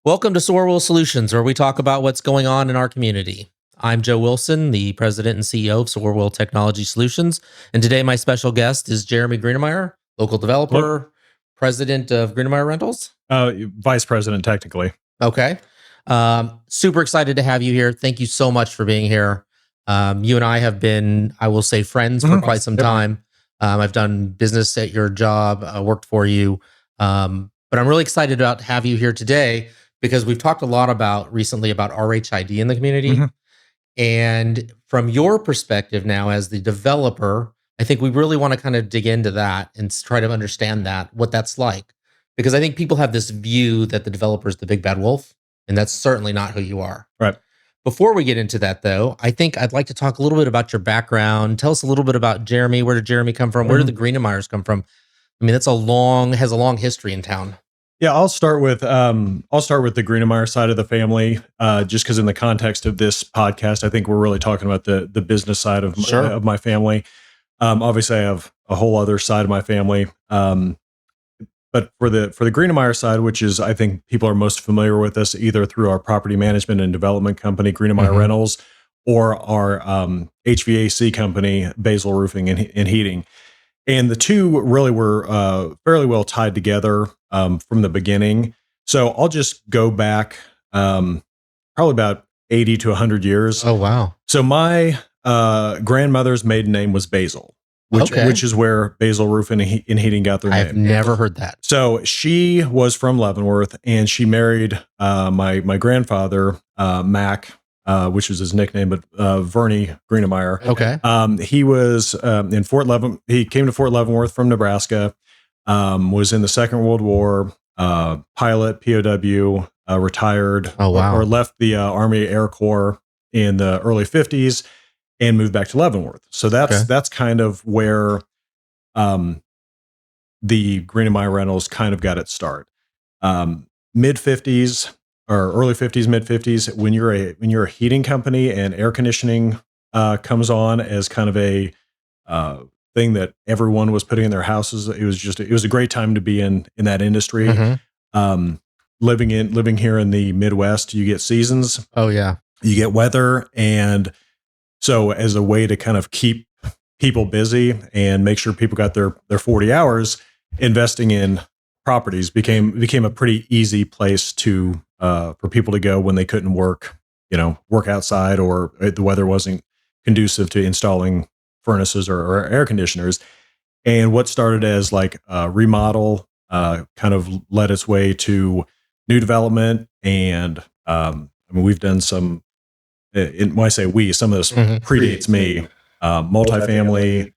Welcome to SorWil Solutions, where we talk about what's going on in our community. I'm Joe Wilson, the president and CEO of SorWil Technology Solutions. And today my special guest is Jeremy Greenamyer, local developer, president of Greenamyer Rentals. Vice president, technically. Okay. Super excited to have you here. Thank you so much for being here. You and I have been, I will say, friends for quite some time. I've done business at your job, worked for you. But I'm really excited to have you here today because we've talked a lot recently about RHID in the community. And from your perspective now as the developer, I think we really want to kind of dig into that and try to understand what that's like. Because I think people have this view that the developer is the big bad wolf, and that's certainly not who you are. Right. Before we get into that, though, I think I'd like to talk a little bit about your background. Tell us a little bit about Jeremy. Where did Jeremy come from? Where did the Greenamyers come from? I mean, has a long history in town. Yeah, I'll start with the Greenamyer side of the family, just because in the context of this podcast, I think we're really talking about the business side of my family. Obviously, I have a whole other side of my family, but for the Greenamyer side, which is I think people are most familiar with us either through our property management and development company, Greenamyer Rentals, or our HVAC company, Basil Roofing and Heating. And the two really were fairly well tied together from the beginning. So I'll just go back probably about 80 to 100 years. Oh, wow. So my grandmother's maiden name was Basil, which is where Basil Roofing and Heating got their name. I've never heard that. So she was from Leavenworth, and she married my grandfather, Mac, which was his nickname, but Vernie Greenamyer. Okay. He was in Fort Leavenworth. He came to Fort Leavenworth from Nebraska, was in the Second World War, pilot, POW, retired, or left the Army Air Corps in the early 50s and moved back to Leavenworth. So that's kind of where the Greenamyer Rentals kind of got its start. Mid 50s. Or early 50s, mid 50s, when you're a heating company and air conditioning comes on as kind of a thing that everyone was putting in their houses, it was a great time to be in that industry. Living here in the Midwest, you get seasons. Oh yeah, you get weather, and so as a way to kind of keep people busy and make sure people got their 40 hours, investing in properties became a pretty easy place to for people to go when they couldn't work outside or the weather wasn't conducive to installing furnaces or air conditioners. And what started as like a remodel kind of led its way to new development. And we've done some, when I say we, some of this predates me, multifamily,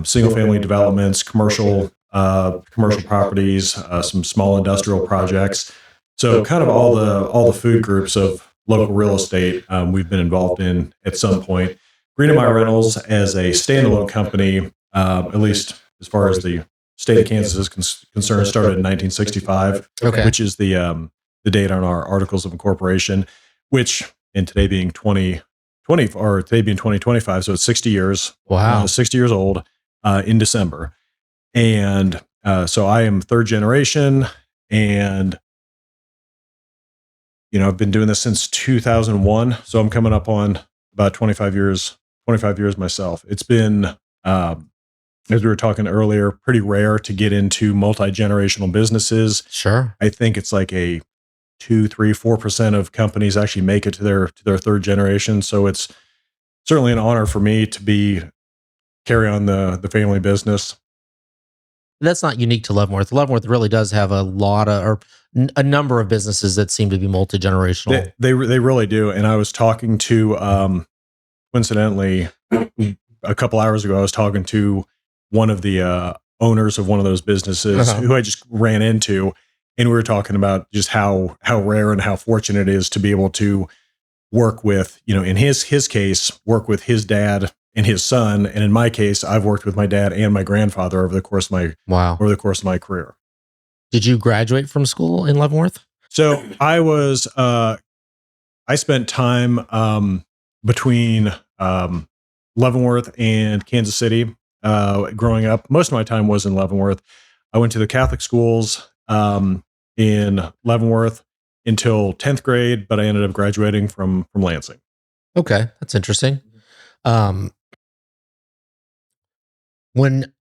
single family developments, commercial properties, some small industrial projects. So kind of all the food groups of local real estate we've been involved in at some point. Greenamyer Rentals as a standalone company, at least as far as the state of Kansas is concerned, started in 1965, which is the date on our articles of incorporation, which in today being 2025, so it's 60 years. Wow. 60 years old in December. And so I am third generation, and I've been doing this since 2001. So I'm coming up on about 25 years myself. It's been, as we were talking earlier, pretty rare to get into multi-generational businesses. Sure. I think it's like a 2, 3, 4% of companies actually make it to their third generation. So it's certainly an honor for me to carry on the family business. That's not unique to Leavenworth. Leavenworth really does have a number of businesses that seem to be multi-generational. They really do. And I was talking to, coincidentally, a couple hours ago, I was talking to one of the owners of one of those businesses who I just ran into, and we were talking about just how rare and how fortunate it is to be able to work with, in his case, work with his dad and his son, and in my case, I've worked with my dad and my grandfather over the course of my career. Did you graduate from school in Leavenworth? So I spent time between Leavenworth and Kansas City growing up. Most of my time was in Leavenworth. I went to the Catholic schools in Leavenworth, until 10th grade, but I ended up graduating from Lansing. Okay, that's interesting. Um, when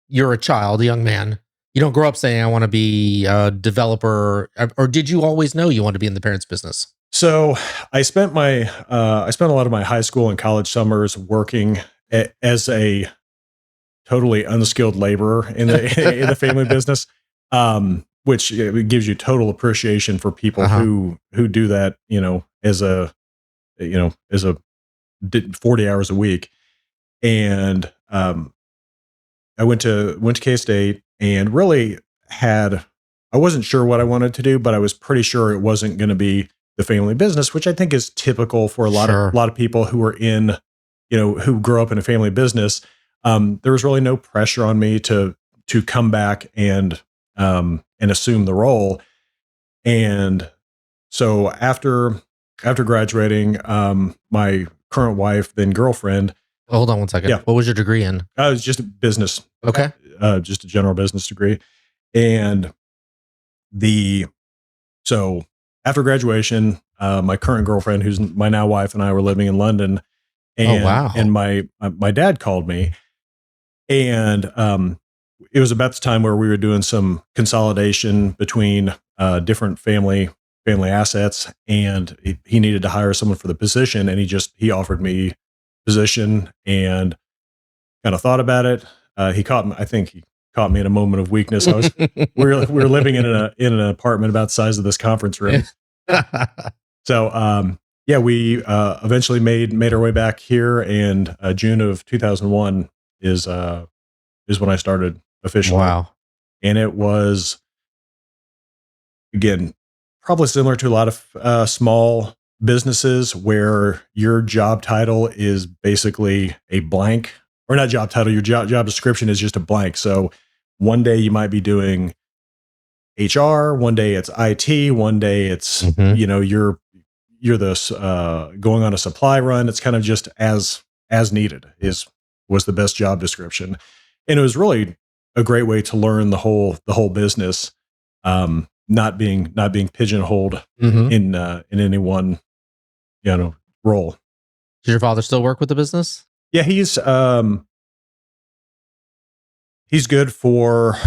you're a child, a young man, you don't grow up saying, I want to be a developer, or did you always know you wanted to be in the parents' business? So I spent a lot of my high school and college summers working as a totally unskilled laborer in the in the family business, which gives you total appreciation for people who do that, as a 40 hours a week. And I went to K-State and really I wasn't sure what I wanted to do, but I was pretty sure it wasn't going to be the family business, which I think is typical for a lot of people who are who grow up in a family business. There was really no pressure on me to come back and assume the role. And so after graduating, my current wife, then girlfriend. Hold on one second. Yeah. What was your degree in? It was just business. Okay. Just a general business degree. And so after graduation, my current girlfriend, who's my now wife, and I were living in London. And, and my dad called me, and it was about the time where we were doing some consolidation between different family assets, and he needed to hire someone for the position, and he offered me position, and kind of thought about it. I think he caught me in a moment of weakness. We were living in an apartment about the size of this conference room. So we eventually made our way back here, and June of 2001 is when I started officially. Wow. And it was, again, probably similar to a lot of small businesses where your job title is basically a blank, or not job title, your job description is just a blank. So one day you might be doing HR, one day it's IT, one day it's, you're going on a supply run. It's kind of just as needed was the best job description. And it was really a great way to learn the whole business, not being pigeonholed in any one, role. Does your father still work with the business? Yeah, he's good for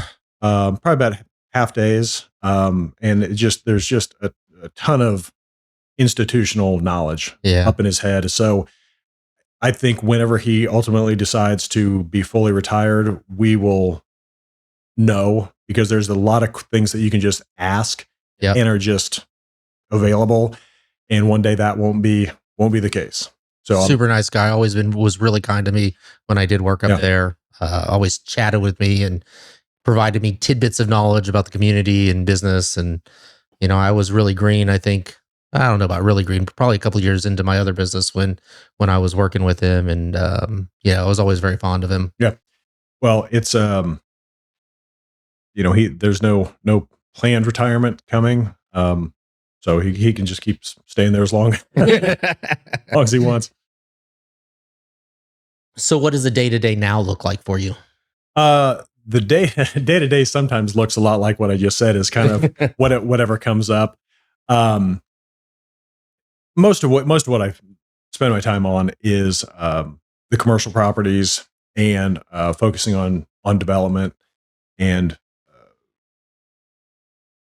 probably about half days. And there's just a ton of institutional knowledge up in his head. So I think whenever he ultimately decides to be fully retired, we will know, because there's a lot of things that you can just ask and are just available. And one day that won't be the case. So super nice guy. Was really kind to me when I did work up there. Always chatted with me and provided me tidbits of knowledge about the community and business. And, I was really green. I think, I don't know about really green, but probably a couple of years into my other business when I was working with him. And, I was always very fond of him. Yeah. Well, it's, there's no planned retirement coming. So he can just keep staying there as long as he wants. So what does the day-to-day now look like for you? The day-to-day sometimes looks a lot like what I just said, is kind of whatever comes up. Most of what I spend my time on is the commercial properties, and focusing on development. And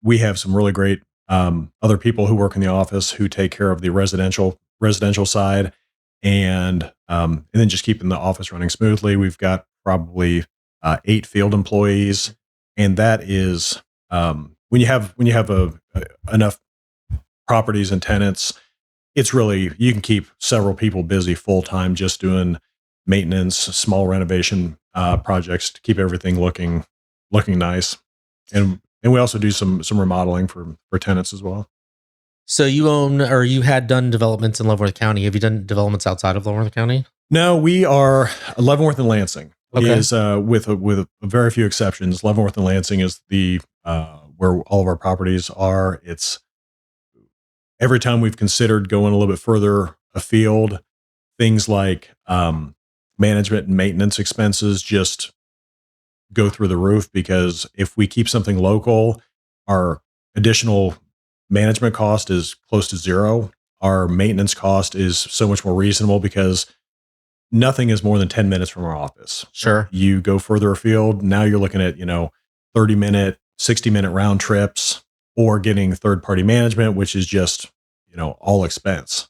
we have some really great other people who work in the office who take care of the residential side, and then just keeping the office running smoothly. We've got probably 8 field employees, and that is when you have enough properties and tenants, it's really, you can keep several people busy full time just doing maintenance, small renovation projects to keep everything looking nice. And we also do some remodeling for tenants as well. So you own, or you had done developments in Leavenworth County. Have you done developments outside of Leavenworth County? No, we are Leavenworth and Lansing. Okay. Is with a very few exceptions. Leavenworth and Lansing is the where all of our properties are. It's every time we've considered going a little bit further afield, things like management and maintenance expenses just go through the roof, because if we keep something local, our additional management cost is close to zero. Our maintenance cost is so much more reasonable because nothing is more than 10 minutes from our office. Sure. You go further afield, now you're looking at, 30-minute, 60-minute round trips, or getting third-party management, which is just, all expense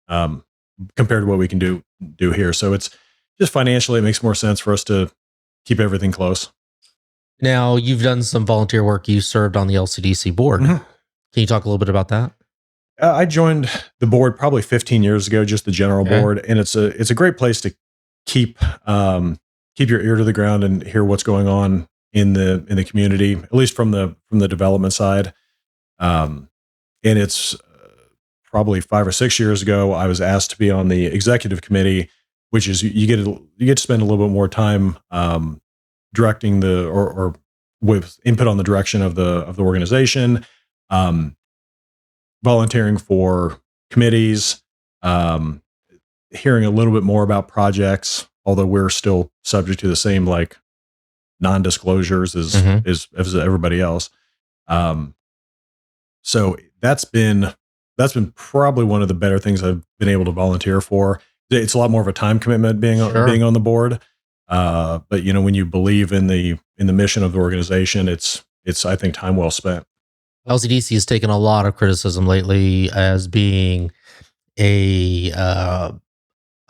compared to what we can do here. So it's just financially, it makes more sense for us to keep everything close. Now, you've done some volunteer work. You served on the LCDC board. Mhm. Can you talk a little bit about that? I joined the board probably 15 years ago, just the general board, and it's a great place to keep your ear to the ground and hear what's going on in the community, at least from the development side. And it's probably 5 or 6 years ago, I was asked to be on the executive committee, which is you get to spend a little bit more time directing or with input on the direction of the organization. Volunteering for committees, hearing a little bit more about projects, although we're still subject to the same like non-disclosures as everybody else. So that's been probably one of the better things I've been able to volunteer for. It's a lot more of a time commitment being on the board. But when you believe in the mission of the organization, it's I think time well spent. LCDC has taken a lot of criticism lately as being a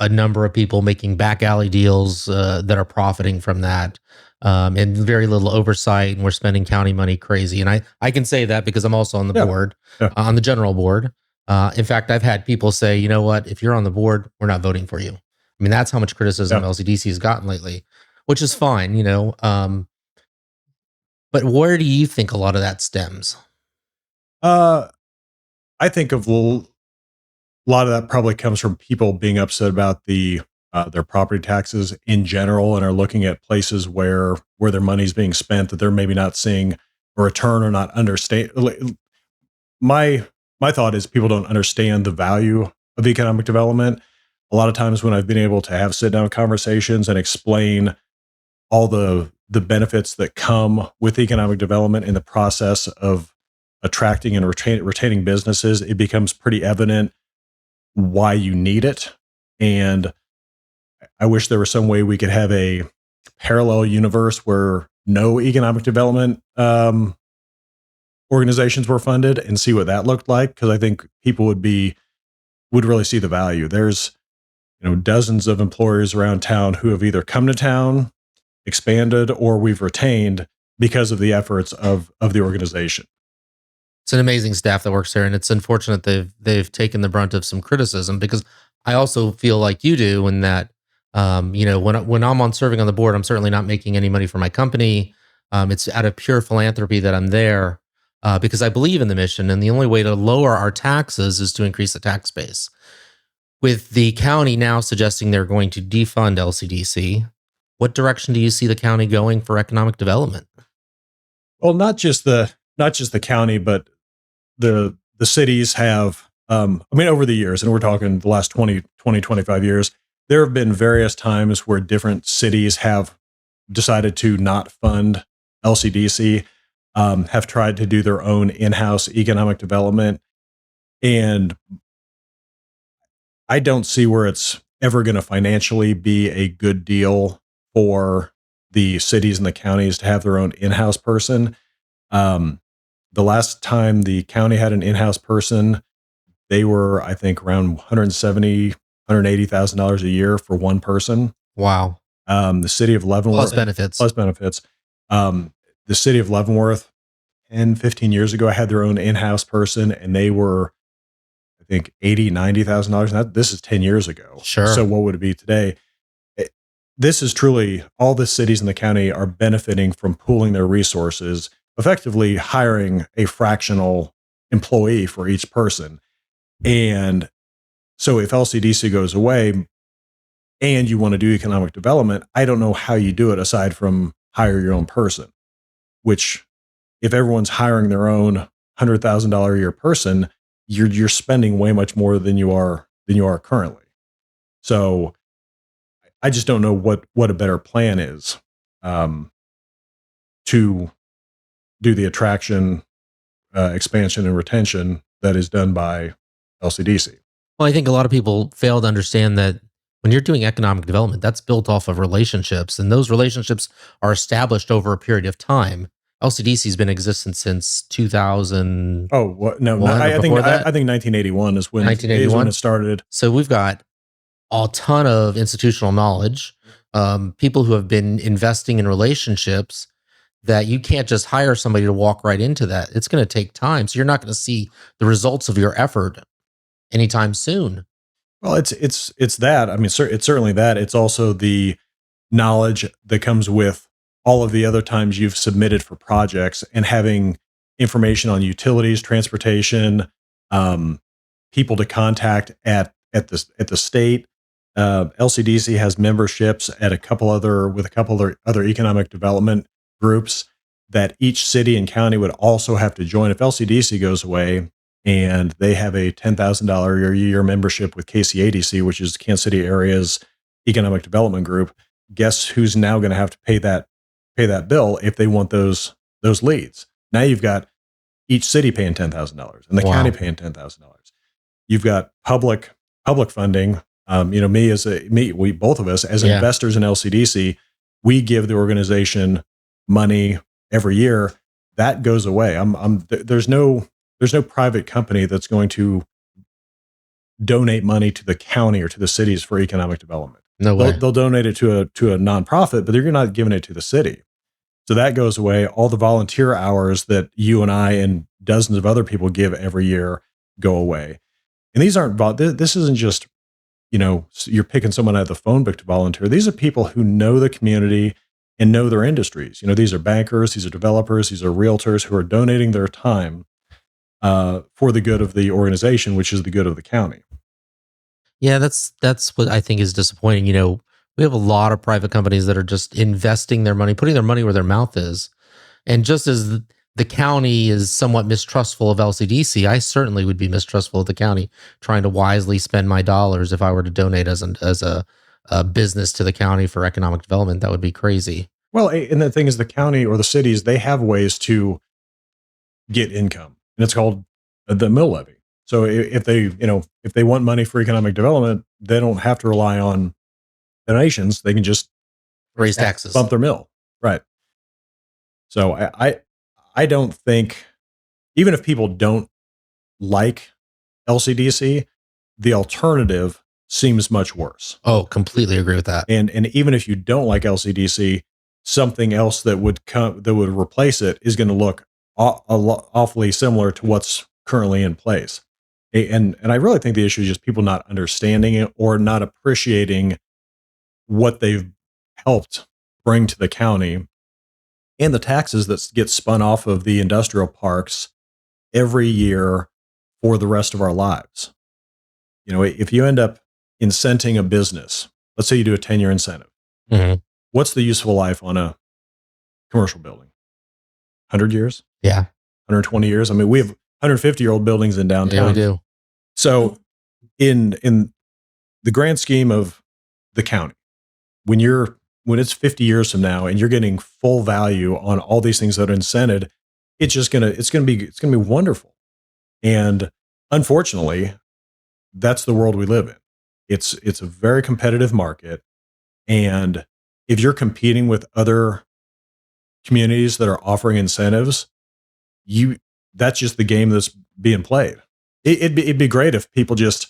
number of people making back alley deals that are profiting from that, and very little oversight, and we're spending county money crazy. And I can say that because I'm also on the board, on the general board. In fact, I've had people say, you know what, if you're on the board, we're not voting for you. I mean, that's how much criticism LCDC has gotten lately, which is fine, but where do you think a lot of that stems? I think a lot of that probably comes from people being upset about their property taxes in general, and are looking at places where their money's being spent that they're maybe not seeing a return or not understand. My thought is people don't understand the value of economic development. A lot of times when I've been able to have sit down conversations and explain all the benefits that come with economic development in the process of attracting and retaining businesses, it becomes pretty evident why you need it. And I wish there was some way we could have a parallel universe where no economic development organizations were funded, and see what that looked like, because I think people would really see the value. There's dozens of employers around town who have either come to town, expanded, or we've retained because of the efforts of the organization. It's an amazing staff that works there, and it's unfortunate they've taken the brunt of some criticism, because I also feel like you do in that, when I'm serving on the board, I'm certainly not making any money for my company. It's out of pure philanthropy that I'm there, because I believe in the mission, and the only way to lower our taxes is to increase the tax base. With the county now suggesting they're going to defund LCDC, what direction do you see the county going for economic development? Well, not just the county, but the cities have, over the years, and we're talking the last 20, 25 years, there have been various times where different cities have decided to not fund LCDC, have tried to do their own in-house economic development. And I don't see where it's ever going to financially be a good deal for the cities and the counties to have their own in-house person. The last time the county had an in-house person, they were, I think, around $170,000, $180,000 a year for one person. Wow. The city of Leavenworth plus benefits. The city of Leavenworth 10, 15 years ago had their own in-house person, and they were, I think, $80,000, $90,000. This is 10 years ago. Sure. So what would it be today? This is truly, all the cities in the county are benefiting from pooling their resources, effectively hiring a fractional employee for each person. And so if LCDC goes away and you want to do economic development, I don't know how you do it aside from hire your own person, which, if everyone's hiring their own $100,000 a year person, you're spending way much more than you are currently. So I just don't know what a better plan is to do the attraction expansion and retention that is done by LCDC. Well, I think a lot of people fail to understand that when you're doing economic development, that's built off of relationships, and those relationships are established over a period of time. LCDC has been in existence since 2000. Oh, what? No, One or I think before that? I think 1981 is when 1981? it started. So we've got a ton of institutional knowledge, people who have been investing in relationships that you can't just hire somebody to walk right into that. It's going to take time. So you're not going to see the results of your effort anytime soon. Well, it's that. I mean, it's certainly that. It's also the knowledge that comes with all of the other times you've submitted for projects and having information on utilities, transportation, people to contact at the state. LCDC has memberships at a couple other economic development groups that each city and county would also have to join. If LCDC goes away and they have a $10,000 a year membership with KCADC, which is Kansas City area's economic development group, guess who's now going to have to pay that bill if they want those leads? Now you've got each city paying $10,000 and the county paying $10,000. You've got public funding. We both of us as investors in LCDC, we give the organization money every year. That goes away. There's no private company that's going to donate money to the county or to the cities for economic development. No way. They'll donate it to a nonprofit, but they're not giving it to the city. So that goes away. All the volunteer hours that you and I and dozens of other people give every year go away. And these aren't, this isn't just, you're picking someone out of the phone book to volunteer. These are people who know the community and know their industries. These are bankers, these are developers, these are realtors who are donating their time for the good of the organization, which is the good of the county. Yeah, that's what I think is disappointing. We have a lot of private companies that are just investing their money, putting their money where their mouth is. And just as the county is somewhat mistrustful of LCDC, I certainly would be mistrustful of the county trying to wisely spend my dollars if I were to donate as a business to the county for economic development. That would be crazy. Well, and the thing is, the county or the cities, they have ways to get income, and it's called the mill levy. So if they want money for economic development, they don't have to rely on donations. They can just raise taxes, bump their mill. Right. So I don't think, even if people don't like LCDC, the alternative seems much worse. Oh, completely agree with that. And even if you don't like LCDC, something else that would replace it is going to look awfully similar to what's currently in place. And I really think the issue is just people not understanding it or not appreciating what they've helped bring to the county and the taxes that get spun off of the industrial parks every year for the rest of our lives. If you end up incenting a business, let's say you do a 10-year incentive, what's the useful life on a commercial building? 100 years? Yeah. 120 years? I mean, we have 150-year-old buildings in downtown. Yeah, we do. So in the grand scheme of the county, when it's 50 years from now and you're getting full value on all these things that are incented, it's going to be wonderful. And unfortunately, that's the world we live in. It's a very competitive market. And if you're competing with other communities that are offering incentives, that's just the game that's being played. It'd be great if people just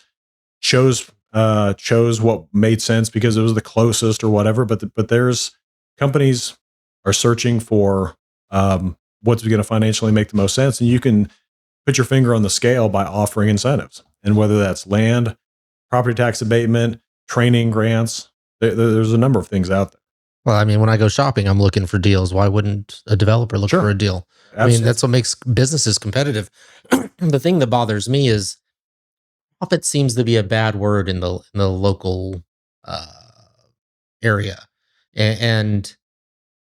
chose what made sense because it was the closest or whatever. But there's companies are searching for what's going to financially make the most sense, and you can put your finger on the scale by offering incentives, and whether that's land, property tax abatement, training grants. There's a number of things out there. Well, I mean, when I go shopping, I'm looking for deals. Why wouldn't a developer look for a deal? Absolutely. I mean, that's what makes businesses competitive. The thing that bothers me is profit seems to be a bad word in the local area, and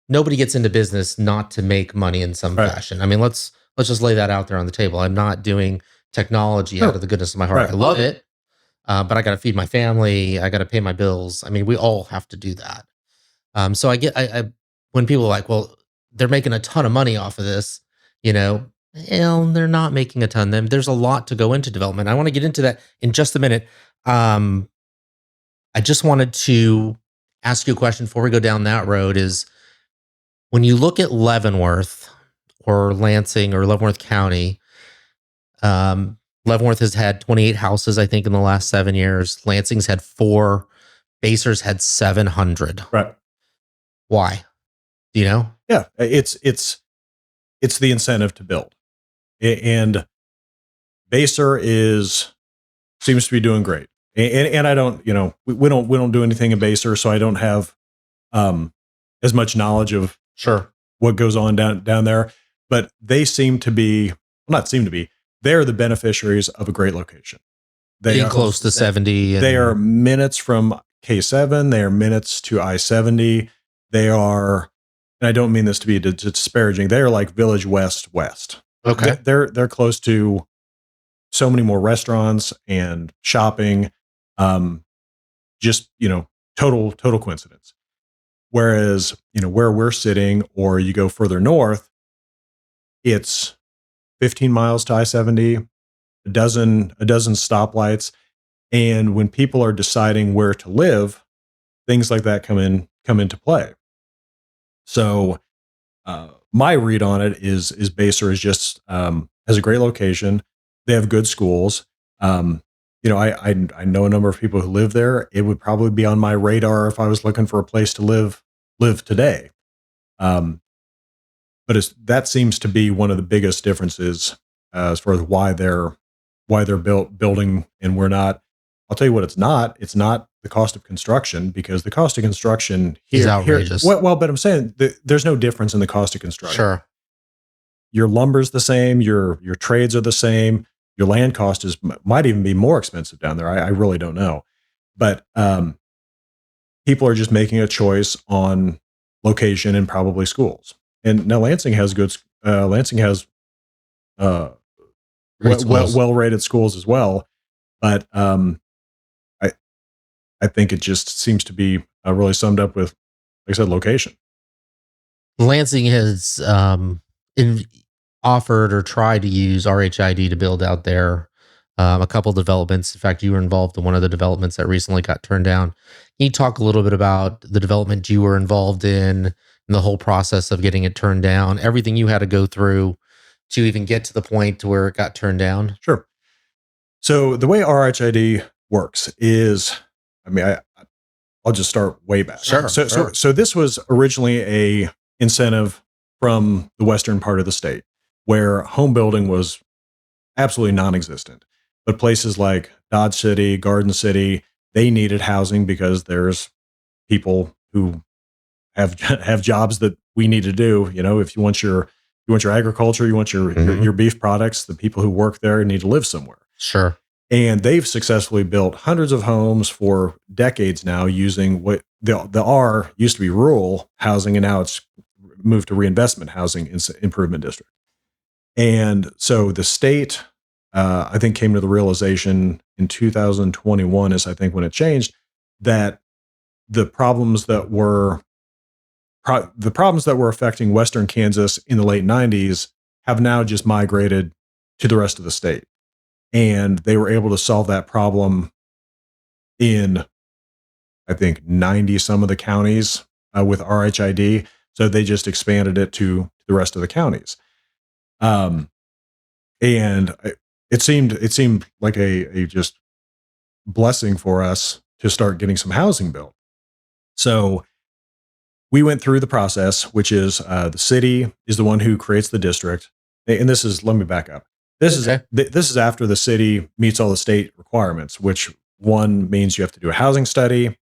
nobody gets into business not to make money in some fashion. I mean, let's just lay that out there on the table. I'm not doing technology out of the goodness of my heart. Right. I love it, but I got to feed my family. I got to pay my bills. I mean, we all have to do that. So I when people are like, well, they're making a ton of money off of this, They're not making a ton. There's a lot to go into development. I want to get into that in just a minute. Um, I just wanted to ask you a question before we go down that road is when you look at Leavenworth or Lansing or Leavenworth County, um, Leavenworth has had 28 houses, I think, in the last 7 years. Lansing's had 4. Basers had 700. Right. Why? Do you know? Yeah. It's the incentive to build. And Baser seems to be doing great. And I don't, we don't do anything in Baser, so I don't have as much knowledge of Sure what goes on down there. But they seem to be, well, not seem to be, they're the beneficiaries of a great location. They being are close to 70. They are minutes from K7. They are minutes to I-70. They are, and I don't mean this to be disparaging, they are like Village West. Okay. They're close to so many more restaurants and shopping. Just, total coincidence. Whereas, where we're sitting, or you go further north, it's 15 miles to I-70, a dozen stoplights. And when people are deciding where to live, things like that come into play. So my read on it is Baser is just has a great location. They have good schools. I know a number of people who live there. It would probably be on my radar if I was looking for a place to live today. But that seems to be one of the biggest differences as far as why they're building and we're not. I'll tell you what it's not. It's not the cost of construction, because the cost of construction is outrageous. But I'm saying there's no difference in the cost of construction. Sure. Your lumber's the same. Your trades are the same. Your land cost might even be more expensive down there. I really don't know. But people are just making a choice on location and probably schools. And now Lansing has well-rated schools as well. But I think it just seems to be really summed up with, like I said, location. Lansing has offered or tried to use RHID to build out there a couple developments. In fact, you were involved in one of the developments that recently got turned down. Can you talk a little bit about the development you were involved in and the whole process of getting it turned down, everything you had to go through to even get to the point to where it got turned down? Sure. So the way RHID works is, I'll just start way back. Sure. So this was originally a incentive from the western part of the state, where home building was absolutely non-existent. But places like Dodge City, Garden City, they needed housing because there's people who have jobs that we need to do. If you want your agriculture, you want your beef products, the people who work there need to live somewhere. Sure. And they've successfully built hundreds of homes for decades now using what the R used to be rural housing, and now it's moved to reinvestment housing improvement district. And so the state, I think, came to the realization in 2021, is I think when it changed, that the problems that were affecting Western Kansas in the late 90s have now just migrated to the rest of the state. And they were able to solve that problem in, I think, 90 some of the counties with RHID. So they just expanded it to the rest of the counties. And it seemed like a just blessing for us to start getting some housing built. So we went through the process, which is the city is the one who creates the district. And let me back up. This is after the city meets all the state requirements, which one means you have to do a housing study,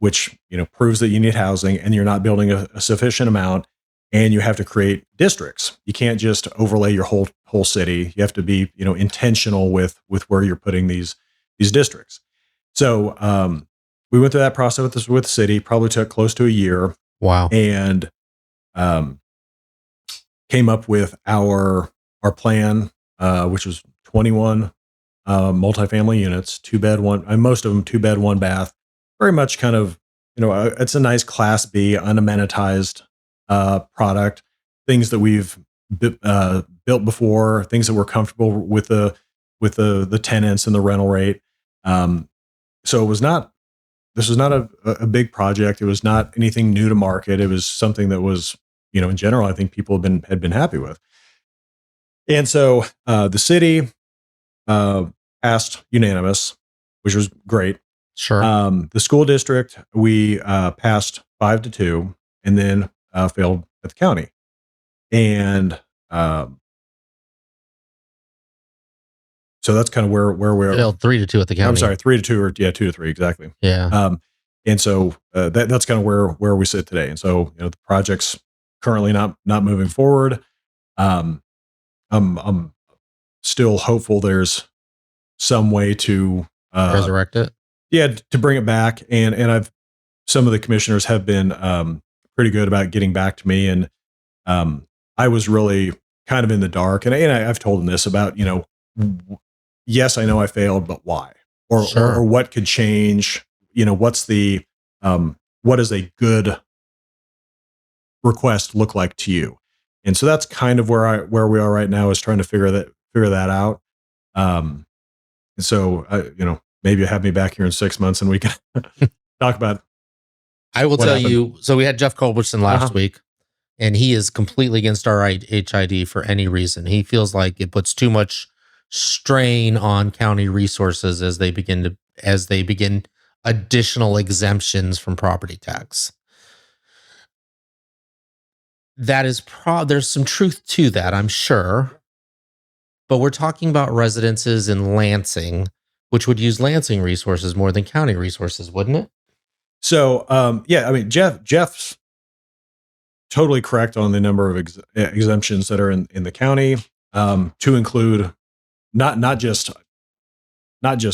which proves that you need housing and you're not building a sufficient amount, and you have to create districts. You can't just overlay your whole city. You have to be intentional with where you're putting these districts. So we went through that process with the city. Probably took close to a year. Wow. And came up with our plan, which was 21 multifamily units, 2-bed, most of them 2-bed, 1-bath, very much kind of, it's a nice Class B, unamenitized product, things that we've built before, things that were comfortable with the tenants and the rental rate. So it was not. This was not a big project. It was not anything new to market. It was something that was, in general, I think people had been happy with. And so the city passed unanimous, which was great. Sure. The school district, we passed 5-2, and then failed at the county. And so that's kind of where we are. Failed 3-2 at the county. I'm sorry, 3-2, or 2-3, exactly. Yeah. And so that's kind of where we sit today. And so the project's currently not moving forward. I'm still hopeful there's some way to resurrect it. Yeah, to bring it back. And some of the commissioners have been pretty good about getting back to me. And I was really kind of in the dark. And I've told them this about yes, I know I failed, but why? Or what could change? What's the what does a good request look like to you? And so that's kind of where we are right now, is trying to figure that out. And so maybe you have me back here in 6 months and we can talk about. I will tell you. So we had Jeff Culbertson last week, and he is completely against RHID for any reason. He feels like it puts too much strain on county resources as they begin additional exemptions from property tax. That is there's some truth to that, I'm sure. But we're talking about residences in Lansing, which would use Lansing resources more than county resources, wouldn't it? So, yeah, I mean, Jeff's totally correct on the number of exemptions that are in the county, to include not just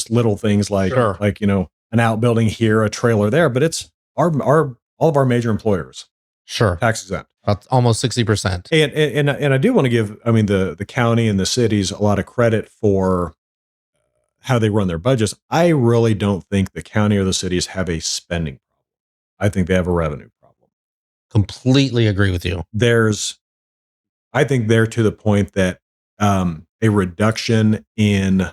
little things like an outbuilding here, a trailer there, but it's all of our major employers. Sure. Tax exempt. About almost 60%. And I do want to give, the county and the cities a lot of credit for how they run their budgets. I really don't think the county or the cities have a spending problem. I think they have a revenue problem. Completely agree with you. I think they're to the point that a reduction in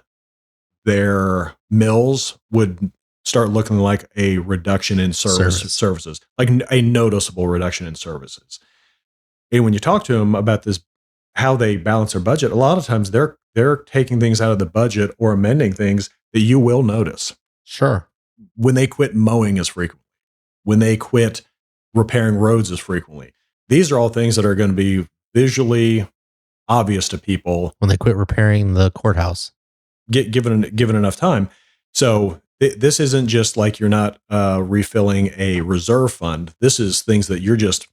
their mills would start looking like a reduction in services, like a noticeable reduction in services. And when you talk to them about this, how they balance their budget, a lot of times they're taking things out of the budget or amending things that you will notice. Sure. When they quit mowing as frequently, when they quit repairing roads as frequently, these are all things that are going to be visually obvious to people. When they quit repairing the courthouse, given enough time. So this isn't just like you're not refilling a reserve fund. This is things that you just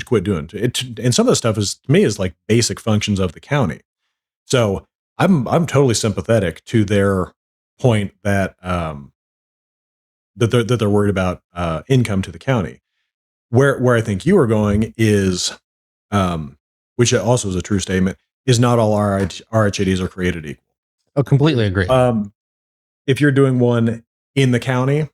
quit doing. And some of the stuff to me is like basic functions of the county. So I'm totally sympathetic to their point that that they're worried about income to the county. Where I think you are going is, which also is a true statement, is not all RHIDs are created equal. I completely agree. If you're doing one in the county,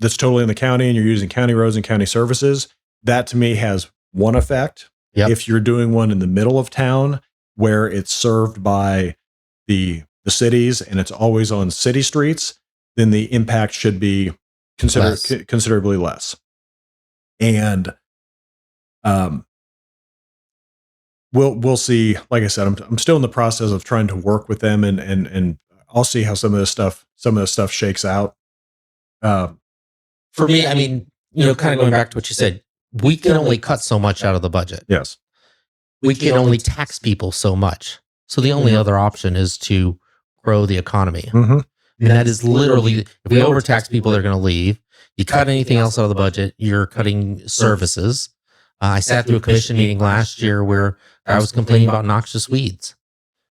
that's totally in the county, and you're using county roads and county services, that to me has one effect. Yep. If you're doing one in the middle of town where it's served by the cities and it's always on city streets, then the impact should be considerably less. And we'll see. Like I said, I'm still in the process of trying to work with them, and I'll see how some of this stuff shakes out. For me, kind of going back to what you said, we can only cut so much out of the budget. Yes. We can only tax people so much. So the only other option is to grow the economy. Mm-hmm. And that is literally, if we overtax people, they're going to leave. You cut anything else out of the budget, you're cutting services. I sat through a commission meeting last year where I was complaining about noxious weeds.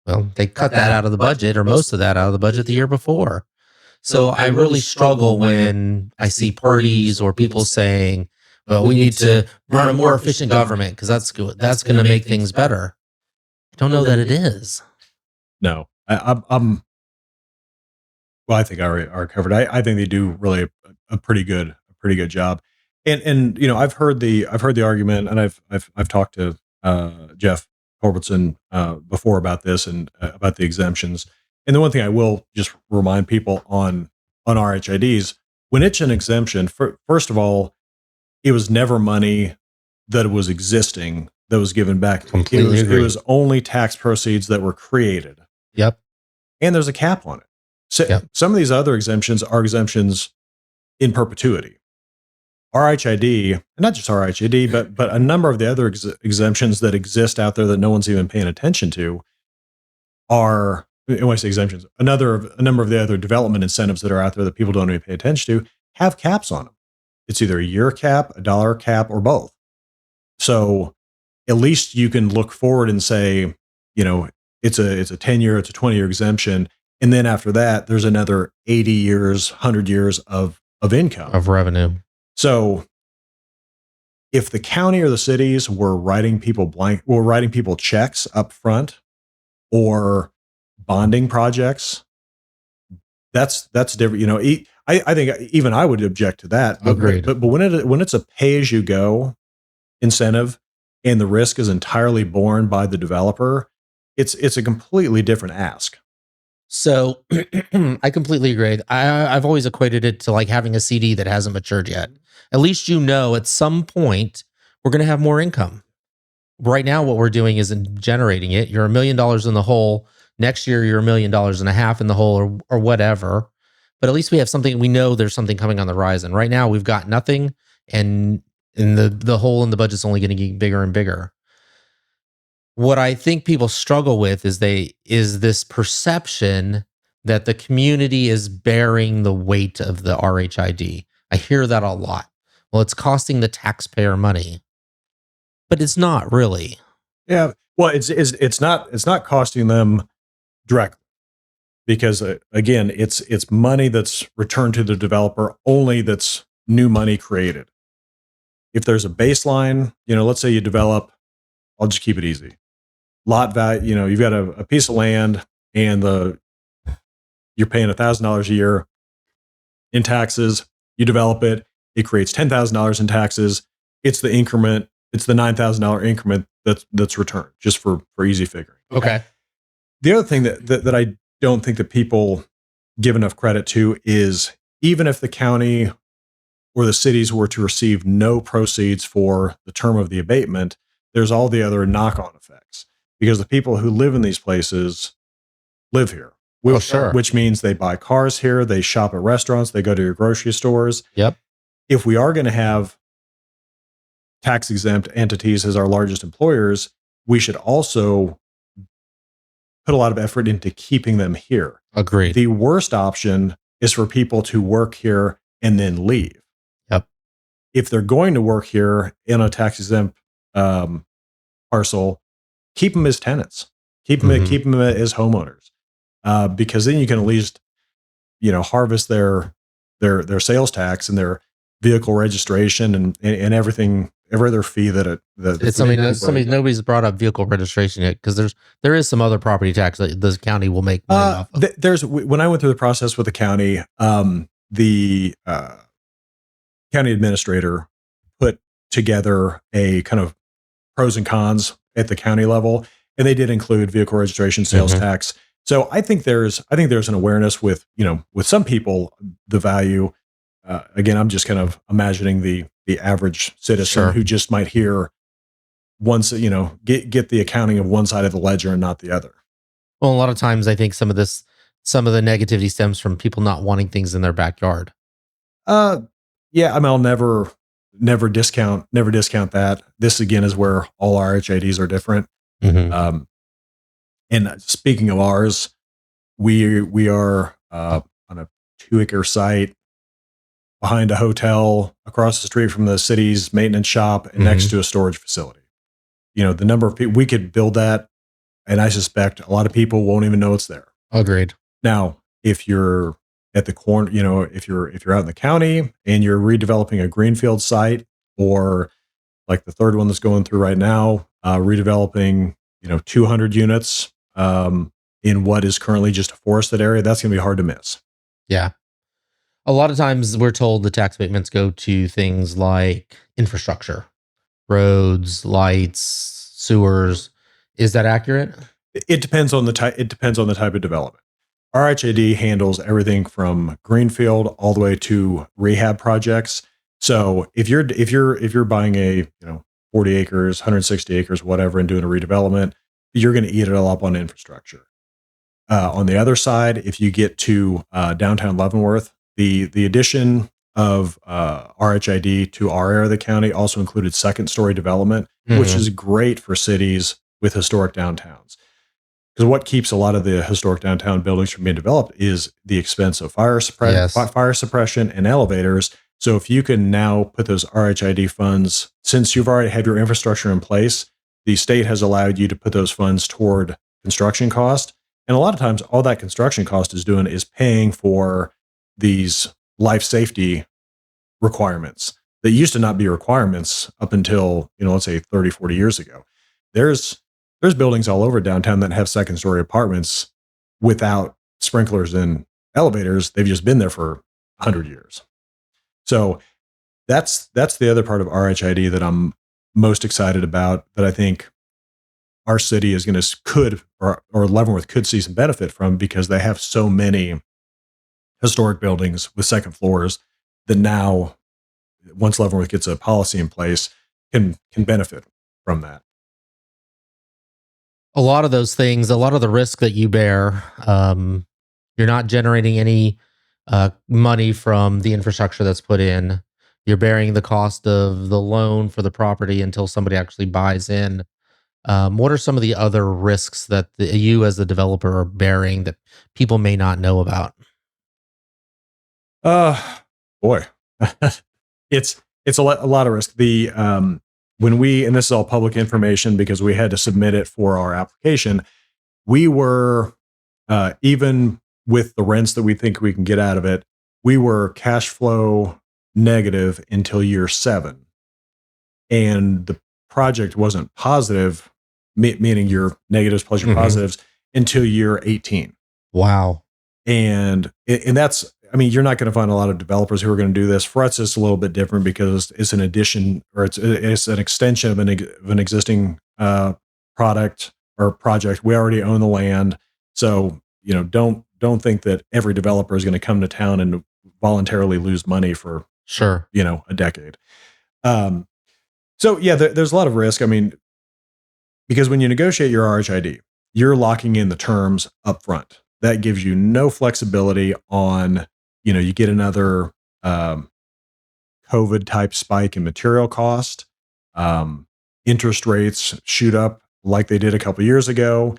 Well, they cut that out of the budget, or most of that out of the budget, the year before. So I really struggle when I see parties or people saying, well, we need to run a more efficient government because that's going to make things better. I don't know that it is. No, I'm. Well, I think I are covered. I think they do really a pretty good job. And I've heard the argument, and I've talked to Jeff Culbertson before about this and about the exemptions. And the one thing I will just remind people on RHIDs, when it's an exemption, first of all, it was never money that was existing that was given back. Completely agree. It was only tax proceeds that were created. Yep. And there's a cap on it. So Yep. some of these other exemptions are exemptions in perpetuity. RHID, and not just RHID, but a number of the other exemptions that exist out there that no one's even paying attention to are, when I say exemptions, a number of the other development incentives that are out there that people don't even pay attention to have caps on them. It's either a year cap, a dollar cap, or both. So at least you can look forward and say, it's a 10-year, it's a 20-year exemption. And then after that, there's another 80 years, 100 years of income. Of revenue. So if the county or the cities were writing people checks up front or bonding projects, that's different. I think even I would object to that. Agreed. But when it's a pay as you go incentive and the risk is entirely borne by the developer, it's a completely different ask. So I completely agree. I've always equated it to like having a CD that hasn't matured yet. At least at some point we're going to have more income. Right now, what we're doing isn't generating it. You're $1 million in the hole. Next year, you're $1.5 million in the hole, or whatever. But at least we have something. We know there's something coming on the horizon. Right now, we've got nothing, and the hole in the budget's only going to get bigger and bigger. What I think people struggle with is this perception that the community is bearing the weight of the RHID. I hear that a lot. Well, it's costing the taxpayer money, but it's not really. Yeah. Well, it's not costing them directly because again, it's money that's returned to the developer only. That's new money created. If there's a baseline, let's say you develop, I'll just keep it easy. Lot value, you've got a piece of land and you're paying $1,000 a year in taxes. You develop it, it creates $10,000 in taxes. It's the increment. It's the $9,000 increment that's returned, just for easy figuring. Okay. The other thing that I don't think that people give enough credit to is even if the county or the cities were to receive no proceeds for the term of the abatement, there's all the other knock-on effects. Because the people who live in these places live here. Sure. Which means they buy cars here, they shop at restaurants, they go to your grocery stores. Yep. If we are going to have tax-exempt entities as our largest employers, we should also put a lot of effort into keeping them here. Agreed. The worst option is for people to work here and then leave. Yep. If they're going to work here in a tax-exempt parcel, keep them as tenants. Keep them as homeowners, because then you can at least, harvest their sales tax and their vehicle registration and everything, every other fee that it's something nobody's brought up vehicle registration yet, because there is some other property tax that the county will make money off of. When I went through the process with the county, the county administrator put together a kind of pros and cons at the county level, and they did include vehicle registration, sales tax. So I think there's an awareness with some people, the value. Again, I'm just kind of imagining the average citizen who just might hear once, get the accounting of one side of the ledger and not the other. Well, a lot of times I think some of the negativity stems from people not wanting things in their backyard. Yeah, I mean, I'll never discount that. This again is where all RHIDs are different. Mm-hmm. And speaking of ours, we are on a 2-acre site behind a hotel, across the street from the city's maintenance shop, and next to a storage facility. The number of people we could build that, and I suspect a lot of people won't even know it's there. Agreed. Now, if you're at the corner, if you're out in the county and you're redeveloping a greenfield site, or like the third one that's going through right now, redeveloping 200 units in what is currently just a forested area, that's going to be hard to miss. Yeah. A lot of times we're told the tax abatements go to things like infrastructure, roads, lights, sewers. Is that accurate? It depends on the type. It depends on the type of development. RHID handles everything from greenfield all the way to rehab projects. So if you're buying a 40 acres, 160 acres, whatever, and doing a redevelopment, you're going to eat it all up on infrastructure. On the other side, if you get to downtown Leavenworth, the addition of RHID to our area of the county also included second story development, which is great for cities with historic downtowns. Because what keeps a lot of the historic downtown buildings from being developed is the expense of fire suppression and elevators. So if you can now put those RHID funds, since you've already had your infrastructure in place, the state has allowed you to put those funds toward construction cost. And a lot of times all that construction cost is doing is paying for these life safety requirements that used to not be requirements up until, let's say 30, 40 years ago. There's buildings all over downtown that have second story apartments without sprinklers and elevators. They've just been there for 100 years. So that's the other part of RHID that I'm most excited about, that I think our city is or Leavenworth could see some benefit from, because they have so many historic buildings with second floors that now, once Leavenworth gets a policy in place, can benefit from that. A lot of those things, a lot of the risk that you bear, you're not generating any money from the infrastructure that's put in. You're bearing the cost of the loan for the property until somebody actually buys in. What are some of the other risks that you as the developer are bearing that people may not know about? Boy, it's a lot of risk. And this is all public information because we had to submit it for our application, we were, even with the rents that we think we can get out of it, we were cash flow negative until year 7. And the project wasn't positive, meaning your negatives plus your positives, until year 18. Wow. And that's, you're not going to find a lot of developers who are going to do this. For us, it's a little bit different because it's an addition, or it's an extension of an existing product or project. We already own the land. So, don't think that every developer is going to come to town and voluntarily lose money for a decade. So yeah, there's a lot of risk. Because when you negotiate your RHID, you're locking in the terms up front. That gives you no flexibility on, you get another COVID type spike in material cost. Interest rates shoot up like they did a couple years ago.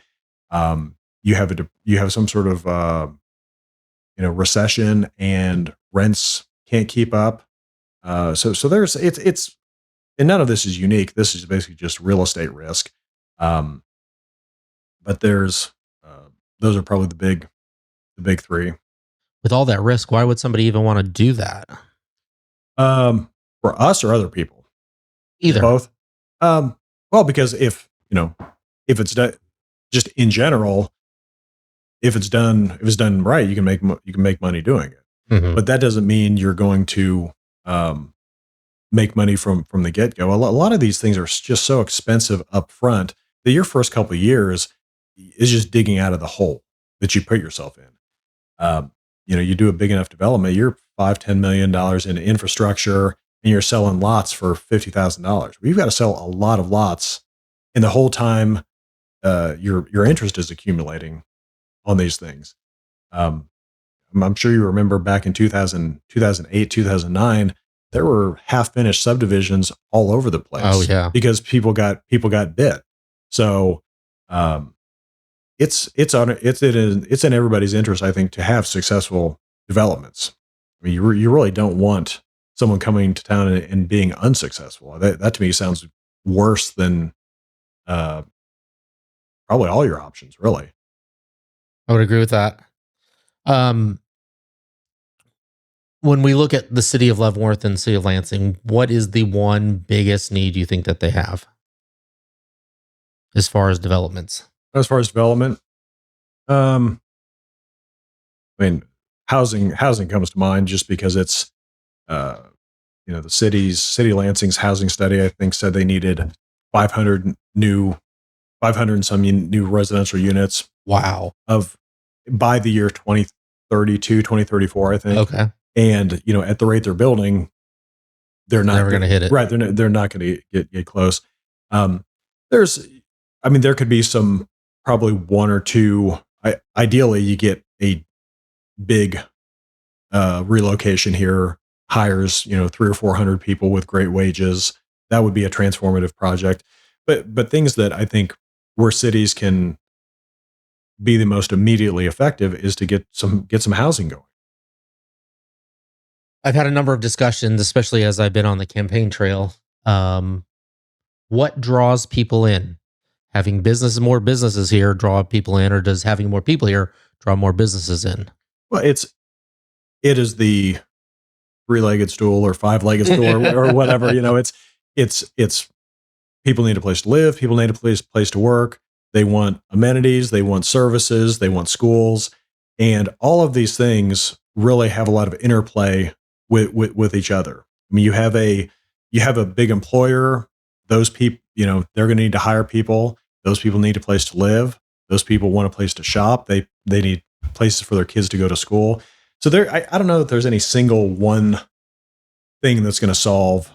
You have some sort of recession, and rents can't keep up. So there's and none of this is unique. This is basically just real estate risk. But there's those are probably the big three. With all that risk, why would somebody even want to do that? For us or other people? Either. Both. Well, because if it's done, just in general, if it's done right, you can make money doing it. But that doesn't mean you're going to make money from the get-go. A lot of these things are just so expensive up front that your first couple of years is just digging out of the hole that you put yourself in. You do a big enough development, you're $5-10 million in infrastructure, and you're selling lots for $50,000. We've got to sell a lot of lots, and the whole time your interest is accumulating on these things. I'm sure you remember back in 2008, 2009, there were half-finished subdivisions all over the place. Oh yeah, because people got bit. So it's in everybody's interest, I think, to have successful developments. You really don't want someone coming to town and being unsuccessful. That to me sounds worse than probably all your options, really. I would agree with that. When we look at the city of Leavenworth and city of Lansing, what is the one biggest need you think that they have as far as developments? As far as development, housing comes to mind just because it's, the city of Lansing's housing study, I think, said they needed 500 new 500 and some new residential units Wow. by the year 2032, 2034, I think. Okay. And, at the rate they're building, they're not never going to hit it. Right. They're not going to get close. There could be some, probably one or two. Ideally, you get a big relocation here, hires, 300 or 400 people with great wages. That would be a transformative project. But things that I think where cities can be the most immediately effective is to get some housing going. I've had a number of discussions, especially as I've been on the campaign trail. What draws people in? Having more businesses here draw people in, or does having more people here draw more businesses in? Well, it is the three-legged stool or five-legged stool or whatever. It's people need a place to live. People need a place to work. They want amenities. They want services. They want schools, and all of these things really have a lot of interplay with each other. I mean, you have a big employer. Those people, they're going to need to hire people. Those people need a place to live. Those people want a place to shop. They need places for their kids to go to school. So I don't know that there's any single one thing that's going to solve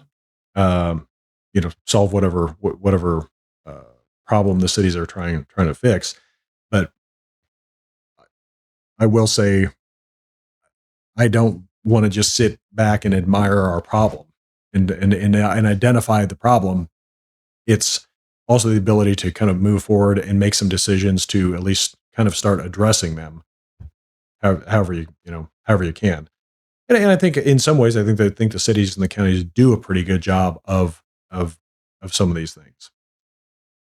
whatever problem the cities are trying to fix. But I will say, I don't want to just sit back and admire our problem and identify the problem. It's also the ability to kind of move forward and make some decisions to at least kind of start addressing them, however you can. And I think in some ways, I think the cities and the counties do a pretty good job of some of these things.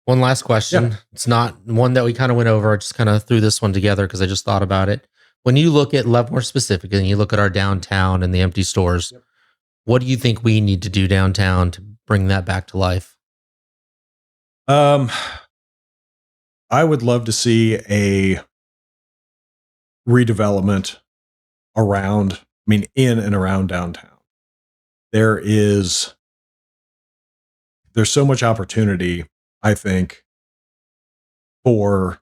One last question. Yeah. It's not one that we kind of went over. I just kind of threw this one together because I just thought about it. When you look at Leavenworth specifically, and you look at our downtown and the empty stores, yep, what do you think we need to do downtown to bring that back to life? I would love to see a redevelopment in and around downtown. There's so much opportunity, I think, for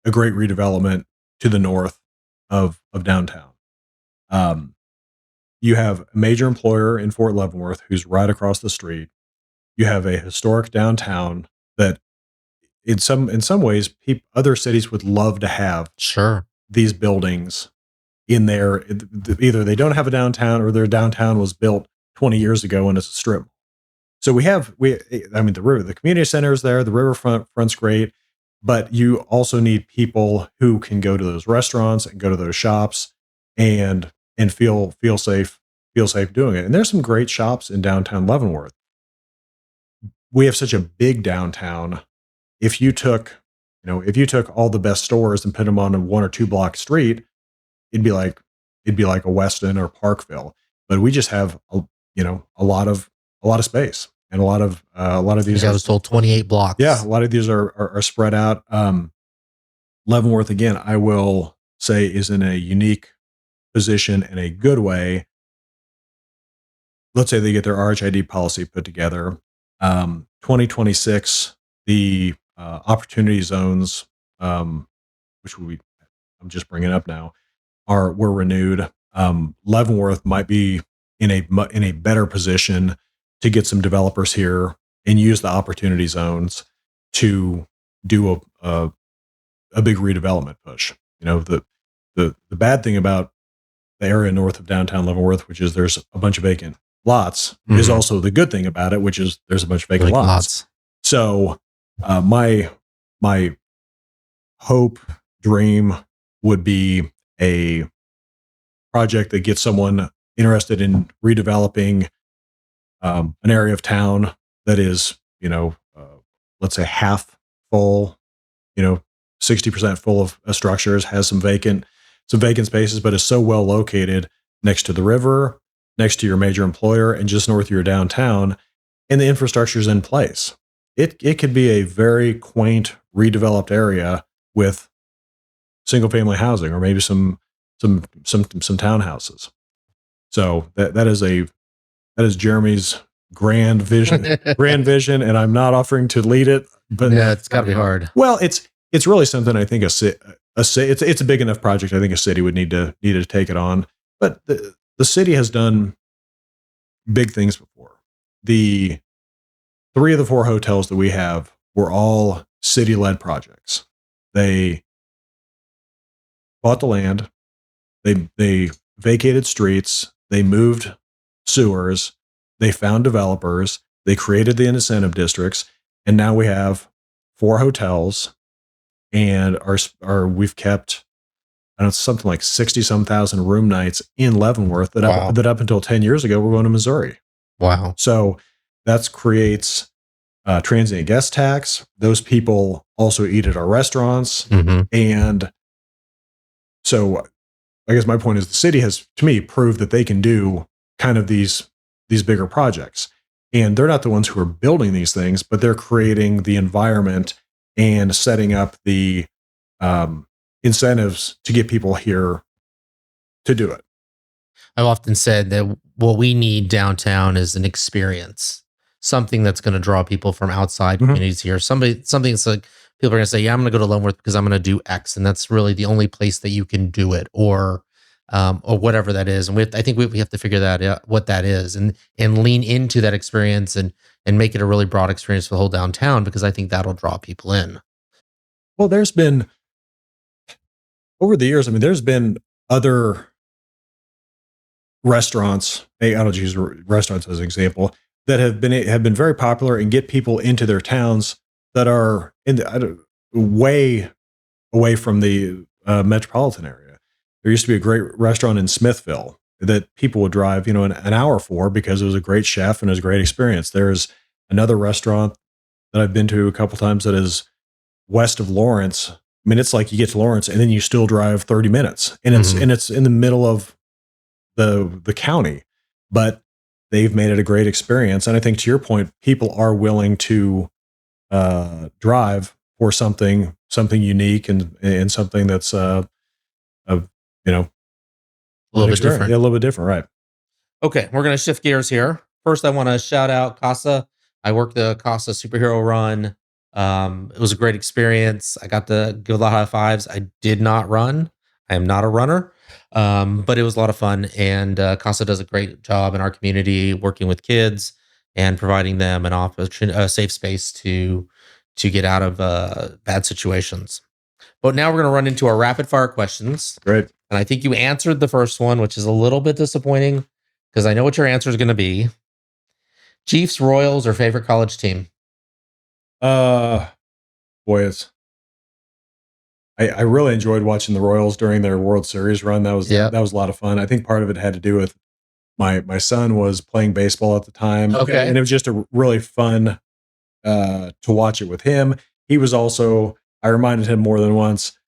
a great redevelopment to the north of downtown. You have a major employer in Fort Leavenworth who's right across the street. You have a historic downtown that in some ways other cities would love to have. Sure. These buildings in there. Either they don't have a downtown or their downtown was built 20 years ago and it's a strip. So the river, the community center is there, the riverfront's great, but you also need people who can go to those restaurants and go to those shops and feel safe doing it. And there's some great shops in downtown Leavenworth. We have such a big downtown. If you took all the best stores and put them on a 1 or 2 block street, it'd be like a Weston or Parkville. But we just have a lot of space, and a lot of these. I was told 28 blocks. Yeah, a lot of these are spread out. Leavenworth, again, I will say, is in a unique position in a good way. Let's say they get their RHID policy put together. 2026, the opportunity zones, which I'm just bringing up now, were renewed. Leavenworth might be in a better position to get some developers here and use the opportunity zones to do a big redevelopment push. The bad thing about the area north of downtown Leavenworth, which is there's a bunch of vacant lots, mm-hmm, is also the good thing about it, which is there's a bunch of vacant lots. So my hope, dream would be a project that gets someone interested in redeveloping an area of town that is, let's say half full, 60% full of structures, has some vacant spaces, but is so well located next to the river, next to your major employer, and just north of your downtown, and the infrastructure is in place. It could be a very quaint, redeveloped area with single family housing, or maybe some townhouses. So that is Jeremy's grand vision, and I'm not offering to lead it. but yeah, it's got to be hard. Well, it's really something I think it's a big enough project. I think a city would need to take it on. But the city has done big things before. The 3 of the 4 hotels that we have were all city-led projects. They bought the land, they vacated streets, they moved sewers, they found developers, they created the incentive districts, and now we have 4 hotels, and we've kept, I don't know, something like 60-some thousand room nights in Leavenworth that up until 10 years ago were going to Missouri. Wow. So that creates transient guest tax. Those people also eat at our restaurants. Mm-hmm. And so I guess my point is the city has, to me, proved that they can do kind of these bigger projects. And they're not the ones who are building these things, but they're creating the environment and setting up the incentives to get people here to do it. I've often said that what we need downtown is an experience, something that's going to draw people from outside communities here. Something that's like people are going to say, yeah, I'm going to go to Leavenworth because I'm going to do X. And that's really the only place that you can do it, or whatever that is. And I think we have to figure that out, what that is, and lean into that experience and make it a really broad experience for the whole downtown, because I think that'll draw people in. Well, there's been, over the years, I mean, there's been other restaurants, I don't use restaurants as an example, that have been very popular and get people into their towns that are way away from the metropolitan area. There used to be a great restaurant in Smithville that people would drive, an hour for, because it was a great chef and it was a great experience. There's another restaurant that I've been to a couple times that is west of Lawrence. I mean, it's like you get to Lawrence and then you still drive 30 minutes, and it's in the middle of the county, but they've made it a great experience. And I think, to your point, people are willing to drive for something unique and something that's a little bit different. Yeah, a little bit different, right? Okay, we're going to shift gears here. First, I want to shout out Casa. I worked the Casa superhero run. It was a great experience. I got to give a lot of high fives. I did not run. I am not a runner, but it was a lot of fun. And Casa does a great job in our community, working with kids and providing them a safe space to get out of bad situations. But now we're going to run into our rapid fire questions. Great. And I think you answered the first one, which is a little bit disappointing because I know what your answer is going to be. Chiefs, Royals, or favorite college team? Boy, I really enjoyed watching the Royals during their World Series run. That was a lot of fun. I think part of it had to do with my son was playing baseball at the time. Okay. And it was just a really fun to watch it with him. He was also, I reminded him more than once,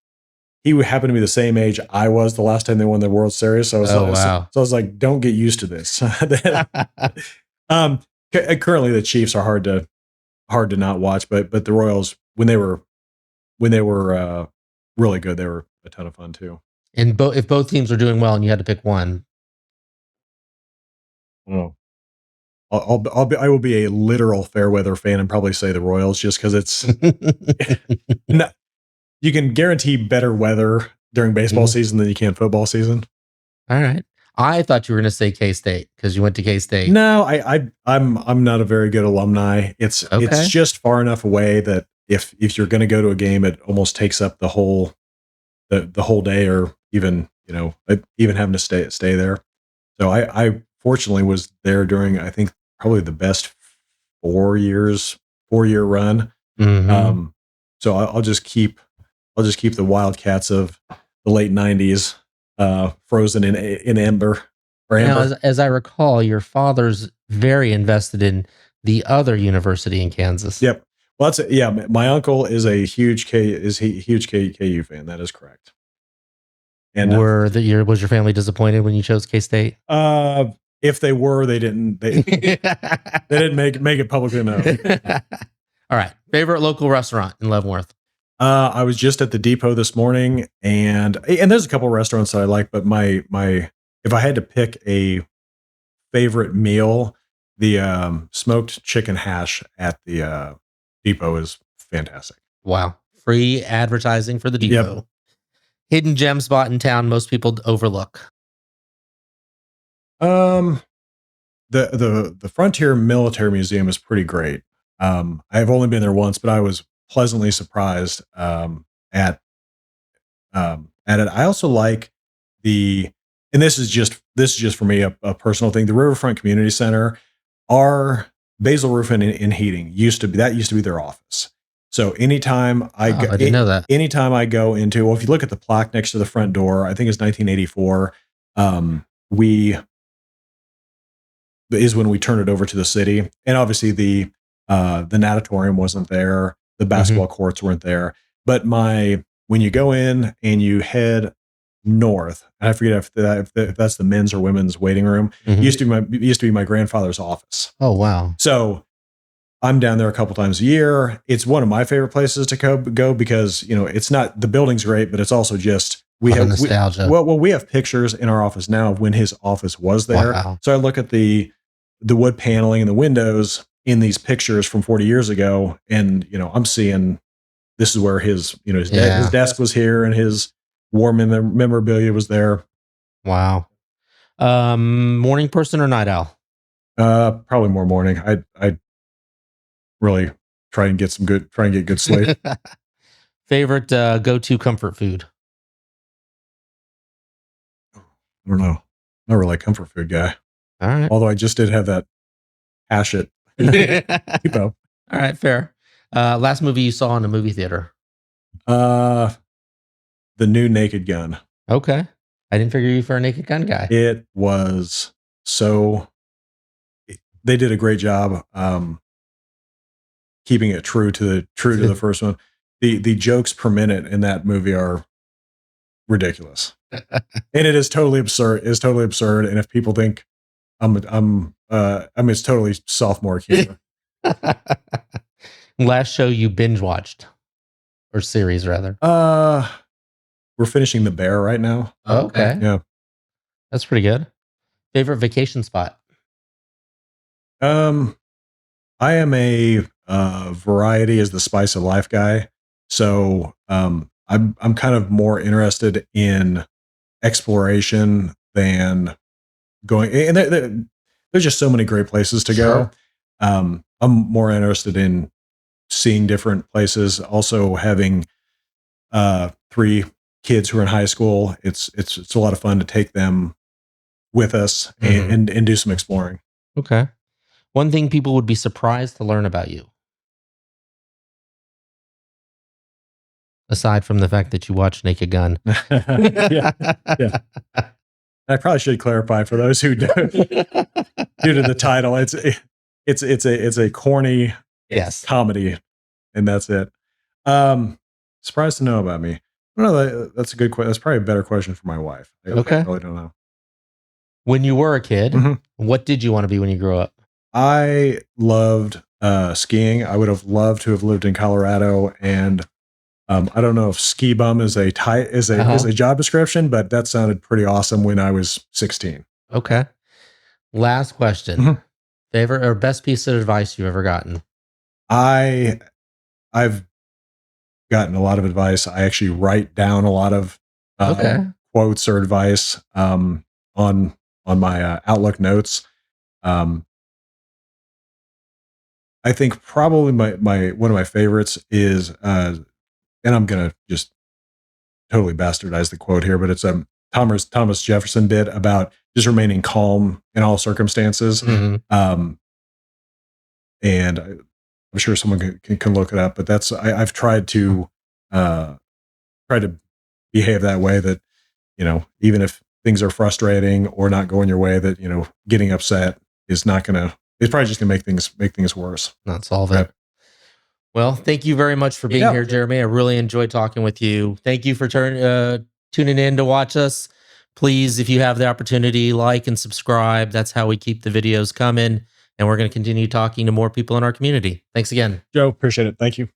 he happened to be the same age I was the last time they won the World Series. So I was like, don't get used to this. Currently the Chiefs are hard to not watch, but the Royals, when they were really good, they were a ton of fun too. And if both teams are doing well and you had to pick one, I will be a literal fair weather fan and probably say the Royals, just because it's you can guarantee better weather during baseball season than you can football season. All right. I thought you were going to say K-State because you went to K-State. No, I'm not a very good alumni. It's just far enough away that if you're going to go to a game, it almost takes up the whole day, or even having to stay there. So I fortunately was there during, I think, probably the best 4-year run. Mm-hmm. So I'll just keep the Wildcats of the late 90s frozen in amber. Now, as I recall, your father's very invested in the other university in Kansas. Yep. Well, my uncle is a huge KU fan. That is correct. And was your family disappointed when you chose K-State? If they were, they didn't. They didn't make it publicly known. All right. Favorite local restaurant in Leavenworth? I was just at the Depot this morning, and there's a couple of restaurants that I like, but my if I had to pick a favorite meal, the smoked chicken hash at the Depot is fantastic. Wow. Free advertising for the depot. Yep. Hidden gem spot in town most people overlook. The Frontier Military Museum is pretty great. I've only been there once, but I was pleasantly surprised at it. I also like and this is just for me a personal thing. The Riverfront Community Center, our Basil Roofing and Heating used to be their office. So anytime I didn't know that. Anytime I go into, well, if you look at the plaque next to the front door, I think it's 1984. Is when we turned it over to the city, and obviously the natatorium wasn't there, the basketball courts weren't there. But when you go in and you head north, and I forget if that's the men's or women's waiting room, used to be my grandfather's office. Oh wow! So I'm down there a couple times a year. It's one of my favorite places to go because it's not, the building's great, but it's also just we have nostalgia. We have pictures in our office now of when his office was there. Wow. So I look at the wood paneling and the windows in these pictures from 40 years ago, and I'm seeing this is where his his desk was here and his war memorabilia was there. Wow. Morning person or night owl? Probably more morning. I really try and get good sleep. Favorite go-to comfort food? I don't know. Not really a comfort food guy. All right. Although I just did have that hash it. All right, fair. Last movie you saw in a movie theater? The new Naked Gun. Okay. I didn't figure you for a Naked Gun guy. It was they did a great job keeping it true to the first one. The jokes per minute in that movie are ridiculous. And it is totally absurd. And if people think it's totally sophomore humor. Last show you binge watched, or series rather? We're finishing The Bear right now. Oh, okay. Yeah. That's pretty good. Favorite vacation spot? I am a variety is the spice of life guy. So I'm kind of more interested in exploration than going, and there's just so many great places to go. I'm more interested in seeing different places. Also having 3 kids who are in high school, it's a lot of fun to take them with us and do some exploring. Okay. One thing people would be surprised to learn about you, aside from the fact that you watch Naked Gun. yeah. I probably should clarify for those who don't, due to the title, it's a corny comedy, and that's it. Surprised to know about me. I don't know. That's a good question. That's probably a better question for my wife. I really don't know. When you were a kid, what did you want to be when you grew up? I loved skiing. I would have loved to have lived in Colorado, and I don't know if ski bum is a job description, but that sounded pretty awesome when I was 16. Okay. Last question. Favorite or best piece of advice you've ever gotten? I've gotten a lot of advice. I actually write down a lot of quotes or advice on my Outlook notes. I think probably my one of my favorites is, and I'm gonna just totally bastardize the quote here, but it's Thomas Jefferson bit about just remaining calm in all circumstances. And I'm sure someone can look it up, but I've tried to behave that way, that even if things are frustrating or not going your way, that getting upset is not gonna. It's probably just gonna make things worse, not solve it. Well, thank you very much for being here, Jeremy. I really enjoyed talking with you. Thank you for tuning in to watch us. Please, if you have the opportunity, like and subscribe. That's how we keep the videos coming. And we're going to continue talking to more people in our community. Thanks again. Joe, appreciate it. Thank you.